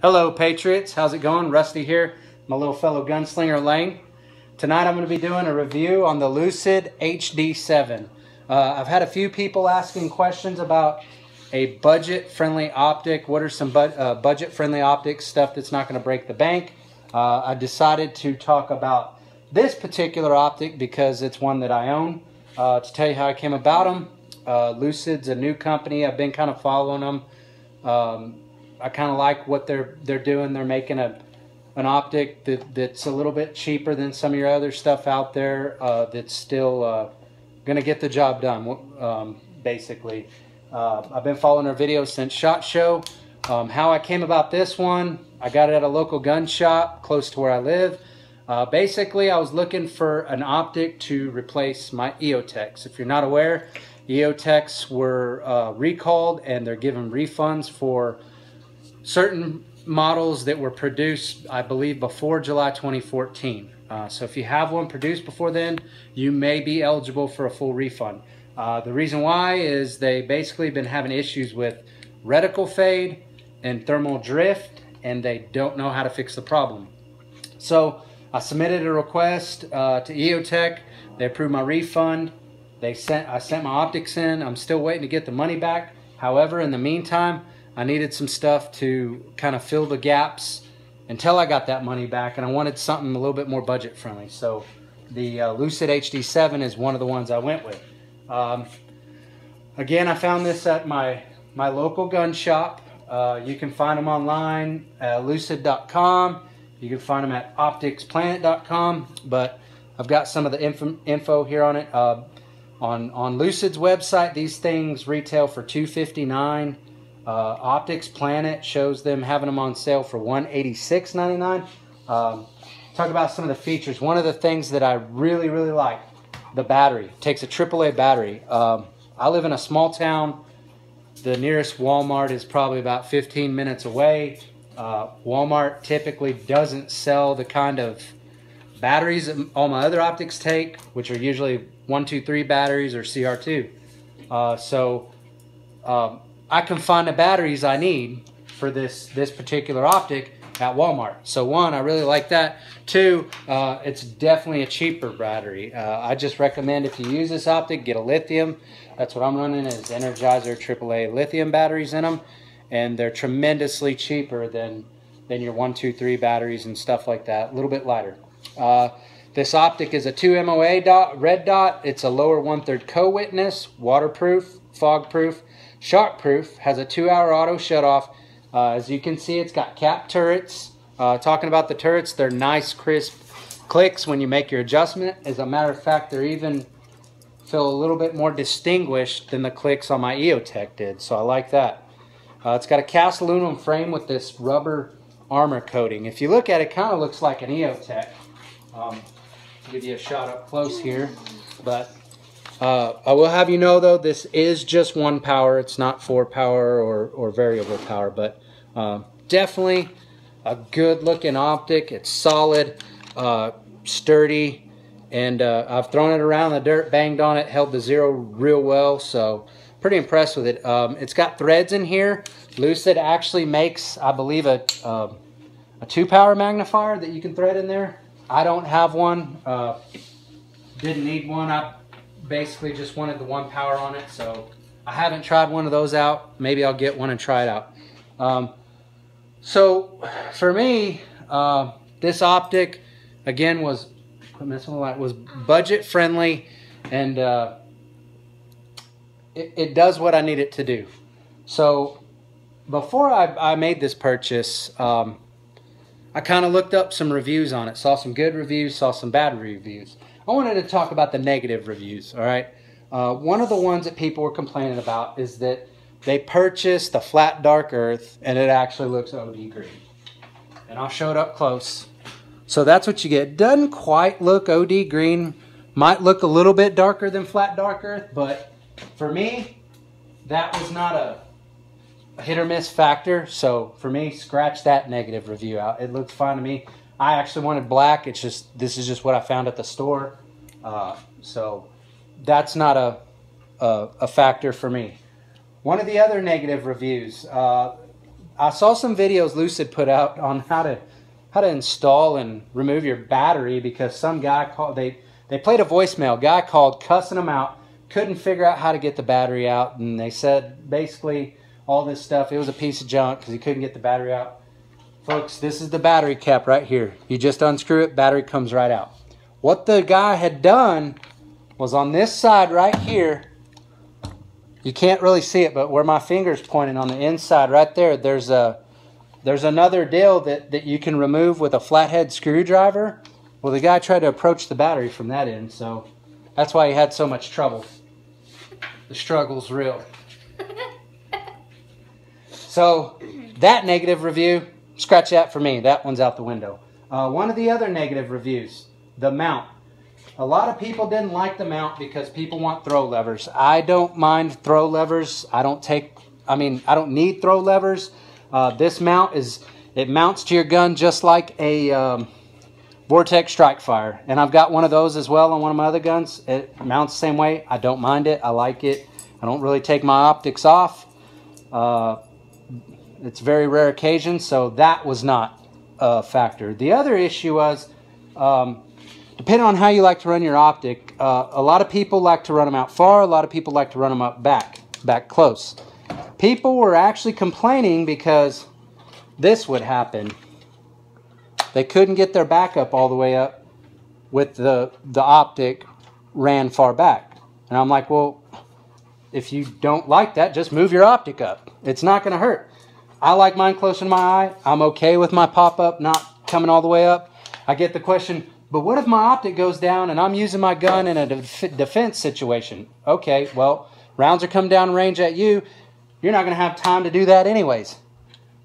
Hello Patriots, how's it going? Rusty here, my little fellow gunslinger Lane. Tonight I'm going to be doing a review on the Lucid HD7. I've had a few people asking questions about a budget-friendly optic. What are some budget-friendly optics, stuff that's not going to break the bank? I decided to talk about this particular optic because it's one that I own. To tell you how I came about them, Lucid's a new company. I've been kind of following them. I kind of like what they're doing. They're making an optic that's a little bit cheaper than some of your other stuff out there. That's still going to get the job done. Basically, I've been following their videos since SHOT Show. How I came about this one, I got it at a local gun shop close to where I live. Basically, I was looking for an optic to replace my EOTechs. If you're not aware, EOTechs were recalled and they're giving refunds for certain models that were produced, I believe, before July 2014. So if you have one produced before then, you may be eligible for a full refund. The reason why is they basically been having issues with reticle fade and thermal drift, and they don't know how to fix the problem. So I submitted a request to EOTech. They approved my refund. I sent my optics in. I'm still waiting to get the money back. However, in the meantime, I needed some stuff to kind of fill the gaps until I got that money back, and I wanted something a little bit more budget friendly. So the Lucid HD7 is one of the ones I went with. Again, I found this at my local gun shop. You can find them online at lucid.com. You can find them at opticsplanet.com, but I've got some of the info here on it. On Lucid's website, these things retail for $259. Optics Planet shows them having them on sale for $186.99. Talk about some of the features. One of the things that I really like, the battery. It takes a AAA battery. I live in a small town. The nearest Walmart is probably about 15 minutes away. Walmart typically doesn't sell the kind of batteries that all my other optics take, which are usually 123 batteries or CR2. I can find the batteries I need for this particular optic at Walmart. So one, I really like that. Two, it's definitely a cheaper battery. I just recommend if you use this optic, get a lithium. That's what I'm running, is Energizer AAA lithium batteries in them, and they're tremendously cheaper than your 123 batteries and stuff like that. A little bit lighter. This optic is a 2 MOA red dot. It's a lower 1/3 co-witness, waterproof, fog-proof, shockproof, has a 2-hour auto shutoff. As you can see, it's got cap turrets. Talking about the turrets, they're nice, crisp clicks when you make your adjustment. As a matter of fact, they even feel a little bit more distinguished than the clicks on my EOTech did, so I like that. It's got a cast aluminum frame with this rubber armor coating. If you look at it, it kind of looks like an EOTech. I'll give you a shot up close here, but I will have you know, though, this is just 1 power. It's not 4 power or variable power, but definitely a good looking optic. It's solid, sturdy, and I've thrown it around the dirt, banged on it, held the zero real well, so pretty impressed with it. It's got threads in here. Lucid actually makes, I believe, a 2-power magnifier that you can thread in there. I don't have one. Didn't need one. I basically just wanted the 1 power on it, so I haven't tried one of those out. Maybe I'll get one and try it out. So for me, this optic again was budget friendly, and it does what I need it to do. So before I made this purchase, I kind of looked up some reviews on it, saw some good reviews, saw some bad reviews. I wanted to talk about the negative reviews, all right? One of the ones that people were complaining about is that they purchased a flat dark earth and it actually looks OD green. And I'll show it up close. So that's what you get. Doesn't quite look OD green. Might look a little bit darker than flat dark earth, but for me, that was not a hit or miss factor. So for me, scratch that negative review out. It looked fine to me. I actually wanted black. It's just, this is just what I found at the store. So that's not a factor for me. One of the other negative reviews, I saw some videos Lucid put out on how to install and remove your battery, because some guy called, they played a voicemail. Guy called cussing them out, couldn't figure out how to get the battery out, and they said basically all this stuff, it was a piece of junk because he couldn't get the battery out. Folks, this is the battery cap right here. You just unscrew it, battery comes right out. What the guy had done was on this side right here, you can't really see it, but where my finger's pointing on the inside right there, there's another deal that you can remove with a flathead screwdriver. Well, the guy tried to approach the battery from that end, so that's why he had so much trouble. The struggle's real. So that negative review, scratch that for me. That one's out the window. One of the other negative reviews, the mount. A lot of people didn't like the mount because people want throw levers. I don't mind throw levers. I don't need throw levers. This mount it mounts to your gun just like a Vortex Strike Fire. And I've got one of those as well on one of my other guns. It mounts the same way. I don't mind it. I like it. I don't really take my optics off. It's very rare occasion, so that was not a factor. The other issue was, depending on how you like to run your optic, a lot of people like to run them out far, a lot of people like to run them up back close. People were actually complaining because this would happen. They couldn't get their back up all the way up with the optic ran far back. And I'm like, well, if you don't like that, just move your optic up. It's not going to hurt. I like mine closer to my eye. I'm okay with my pop-up not coming all the way up. I get the question, but what if my optic goes down and I'm using my gun in a defense situation? Okay, well, rounds are coming down range at you. You're not going to have time to do that anyways.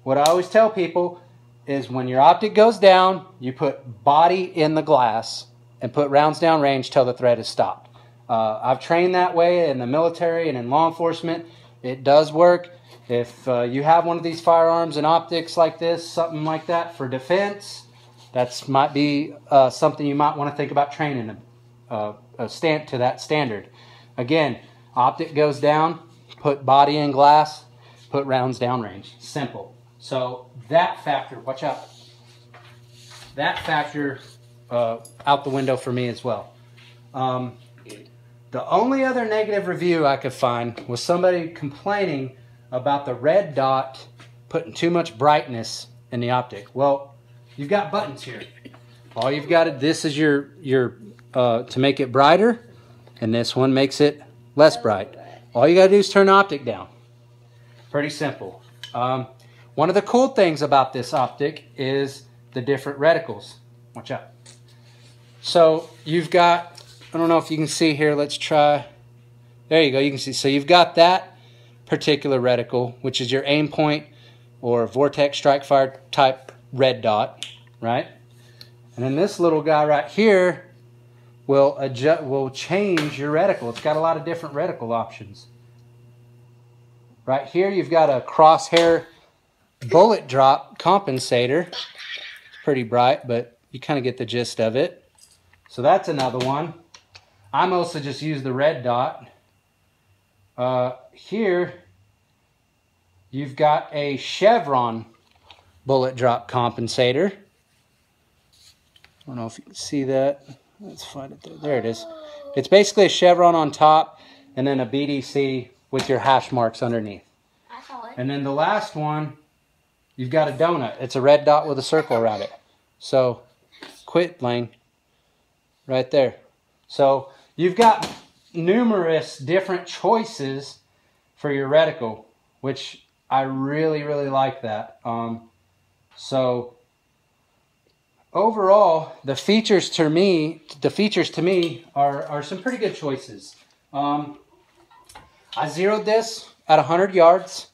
What I always tell people is when your optic goes down, you put body in the glass and put rounds down range till the thread is stopped. I've trained that way in the military and in law enforcement. It does work. If you have one of these firearms and optics like this, something like that for defense, that might be something you might want to think about training to that standard. Again, optic goes down, put body in glass, put rounds down range. Simple. So that factor, watch out. That factor out the window for me as well. The only other negative review I could find was somebody complaining about the red dot putting too much brightness in the optic. Well, you've got buttons here. All you've got, this is your to make it brighter, and this one makes it less bright. All you got to do is turn the optic down. Pretty simple. One of the cool things about this optic is the different reticles. Watch out. So you've got, I don't know if you can see here, let's try. There you go, you can see. So you've got that particular reticle, which is your aim point or Vortex Strike Fire type red dot, right? And then this little guy right here will change your reticle. It's got a lot of different reticle options. Right here you've got a crosshair bullet drop compensator. It's pretty bright, but you kind of get the gist of it. So that's another one. I mostly just use the red dot. Here you've got a chevron bullet drop compensator. I don't know if you can see that. Let's find it there. There it is. It's basically a chevron on top and then a BDC with your hash marks underneath. I saw it. And then the last one, you've got a donut. It's a red dot with a circle around it. So quit, Lane. Right there. So you've got numerous different choices for your reticle, which I really, really like that. So overall, the features to me are some pretty good choices. I zeroed this at 100 yards.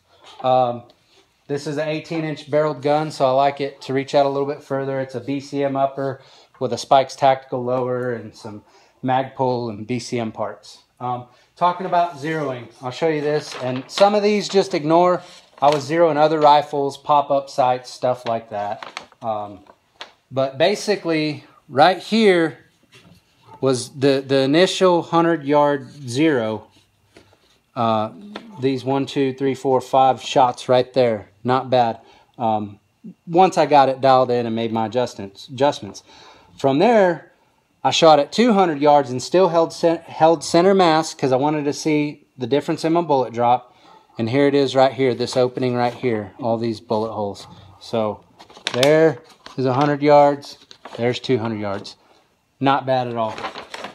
This is an 18-inch barreled gun, so I like it to reach out a little bit further. It's a BCM upper with a Spikes tactical lower and some Magpul and BCM parts. Talking about zeroing, I'll show you this. And some of these just ignore. I was zeroing other rifles, pop-up sights, stuff like that. But basically, right here was the initial 100-yard zero. These 1, 2, 3, 4, 5 shots right there. not bad. Once I got it dialed in and made my adjustments. From there, I shot at 200 yards and still held center mass because I wanted to see the difference in my bullet drop. And here it is right here, this opening right here, all these bullet holes. So there is 100 yards, there's 200 yards. Not bad at all.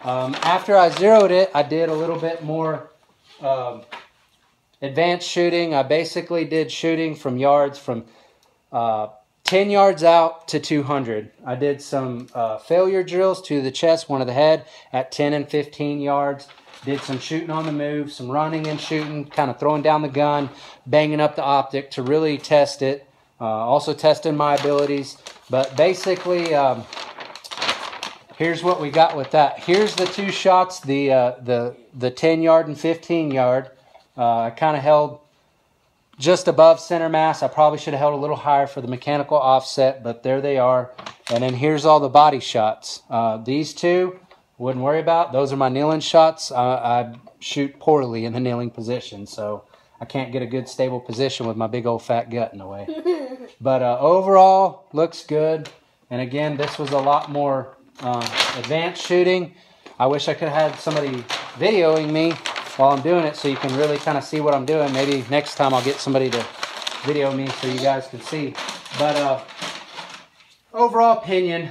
After I zeroed it, I did a little bit more advanced shooting. I basically did shooting from yards from 10 yards out to 200. I did some failure drills to the chest, one to the head at 10 and 15 yards. Did some shooting on the move, some running and shooting, kind of throwing down the gun, banging up the optic to really test it. Also testing my abilities. But basically, here's what we got with that. Here's the two shots, the 10 yard and 15 yard. I kind of held just above center mass. I probably should have held a little higher for the mechanical offset, but there they are. And then here's all the body shots. These two, wouldn't worry about. Those are my kneeling shots. I shoot poorly in the kneeling position, so I can't get a good stable position with my big old fat gut in the way. But overall, looks good. And again, this was a lot more advanced shooting. I wish I could have had somebody videoing me while I'm doing it so you can really kind of see what I'm doing. Maybe next time I'll get somebody to video me so you guys can see. But overall opinion,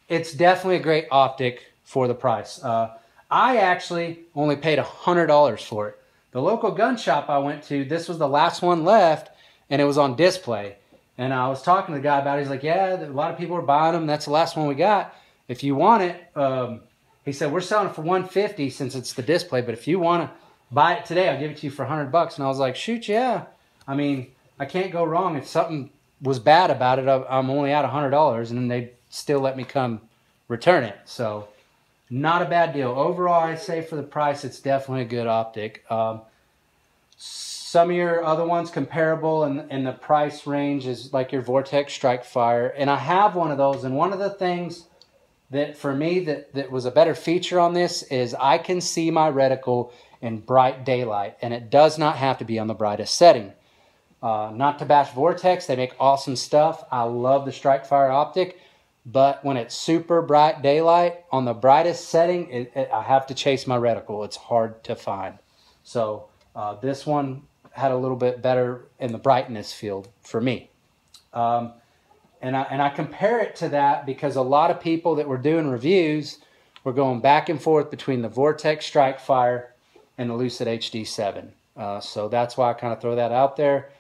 it's definitely a great optic for the price. I actually only paid $100 for it. The local gun shop I went to, this was the last one left, and it was on display. And I was talking to the guy about it. He's like, yeah, a lot of people are buying them. That's the last one we got. If you want it, he said, we're selling it for $150 since it's the display, but if you want to buy it today, I'll give it to you for $100. And I was like, shoot, yeah. I mean, I can't go wrong. If something was bad about it, I'm only out $100, and then they still let me come return it. So not a bad deal. Overall, I'd say for the price, it's definitely a good optic. Some of your other ones comparable in the price range is like your Vortex Strike Fire. And I have one of those. And one of the things that for me that was a better feature on this is I can see my reticle in bright daylight. And it does not have to be on the brightest setting. Not to bash Vortex. They make awesome stuff. I love the Strike Fire optic. But when it's super bright daylight, on the brightest setting, I have to chase my reticle. It's hard to find. So this one had a little bit better in the brightness field for me. And I compare it to that because a lot of people that were doing reviews were going back and forth between the Vortex Strike Fire and the Lucid HD7. So that's why I kind of throw that out there.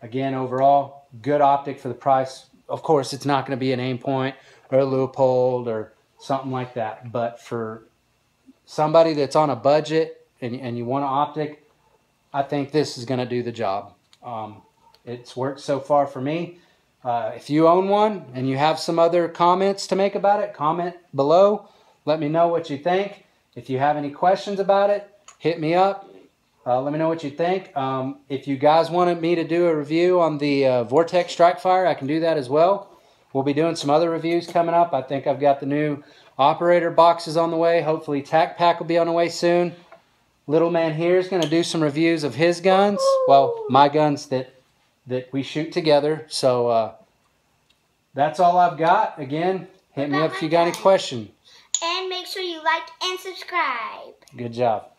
Again, overall, good optic for the price. Of course, it's not going to be an Aimpoint or a Leupold or something like that. But for somebody that's on a budget and you want an optic, I think this is going to do the job. It's worked so far for me. If you own one and you have some other comments to make about it, comment below. Let me know what you think. If you have any questions about it, hit me up. Let me know what you think. If you guys wanted me to do a review on the Vortex Strike Fire, I can do that as well. We'll be doing some other reviews coming up. I think I've got the new operator boxes on the way. Hopefully Tac Pack will be on the way soon. Little man here is going to do some reviews of his guns. Well, my guns that we shoot together. So that's all I've got. Again, hit me up if you got any questions. And make sure you like and subscribe. Good job.